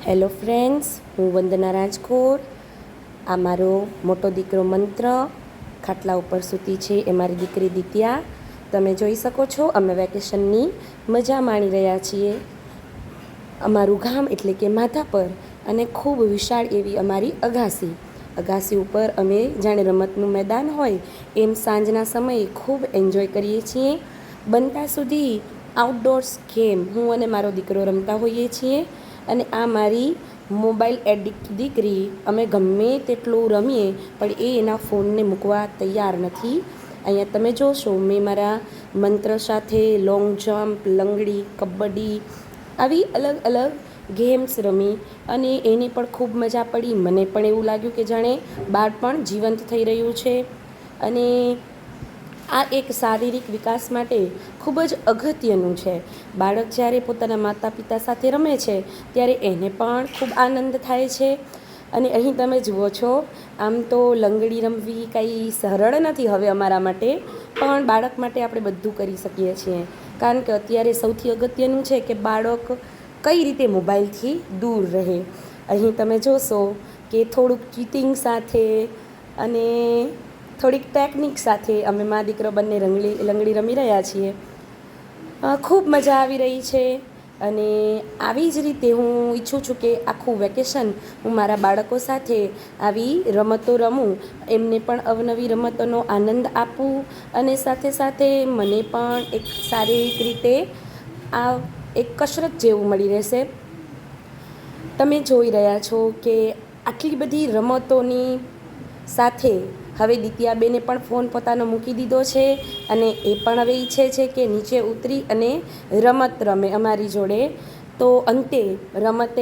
Hello friends, હું વંદના રાજકોર. આ મારો મોટો દીકરો મંત્ર ખાટલા ઉપર સૂતી છે, એ મારી દીકરી દિત્યા. તમે જોઈ શકો છો, અમે વેકેશનની મજા માણી રહ્યા છીએ. અમારું ગામ એટલે કે માધાપર, અને ખૂબ વિશાળ એવી અમારી અગાસી ઉપર અમે જાણે રમતનું મેદાન હોય એમ સાંજના સમયે ખૂબ એન્જોય કરીએ છીએ. બનતા સુધી આઉટડોર્સ ગેમ હું અને મારો દીકરો રમતા હોઈએ છીએ. અને આ મારી મોબાઈલ એડિક્ટ દીકરી, અમે ગમે તેટલું રમીએ પણ એ એના ફોનને મૂકવા તૈયાર નથી. અહીંયા તમે જોશો, મેં મારા મંત્ર સાથે લોંગ જમ્પ, લંગડી, કબડ્ડી આવી અલગ અલગ ગેમ્સ રમી અને એને પણ ખૂબ મજા પડી. મને પણ એવું લાગ્યું કે જાણે બાળપણ જીવંત થઈ રહ્યું છે. અને આ એક શારીરિક વિકાસ માટે ખૂબ જ અગત્યનું છે. બાળક જ્યારે પોતાના માતા પિતા સાથે રમે છે ત્યારે એને પણ ખૂબ આનંદ થાય છે. અને અહીં તમે જુઓ છો, આમ તો લંગડી રમવી કાંઈ સરળ નથી હવે અમારા માટે, પણ બાળક માટે આપણે બધું કરી શકીએ છીએ. કારણ કે અત્યારે સૌથી અગત્યનું છે કે બાળક કઈ રીતે મોબાઈલથી દૂર રહે. અહીં તમે જોશો કે થોડુંક ચીટિંગ સાથે અને થોડીક ટેકનિક સાથે અમે મા દીકરો બંને લંગડી રમી રહ્યા છીએ. ખૂબ મજા આવી રહી છે. અને આવી જ રીતે હું ઈચ્છું છું કે આખું વેકેશન હું મારા બાળકો સાથે આવી રમતો રમું, એમને પણ અવનવી રમતોનો આનંદ આપું, અને સાથે સાથે મને પણ એક શારીરિક રીતે આ એક કસરત જેવું મળી રહેશે. તમે જોઈ રહ્યા છો કે આટલી બધી રમતોની સાથે હવે દિત્યાબેને પણ ફોન પોતાનો મૂકી દીધો છે, અને એ પણ હવે ઈચ્છે છે કે નીચે ઉતરી અને રમત રમે અમારી જોડે. તો અંતે રમતે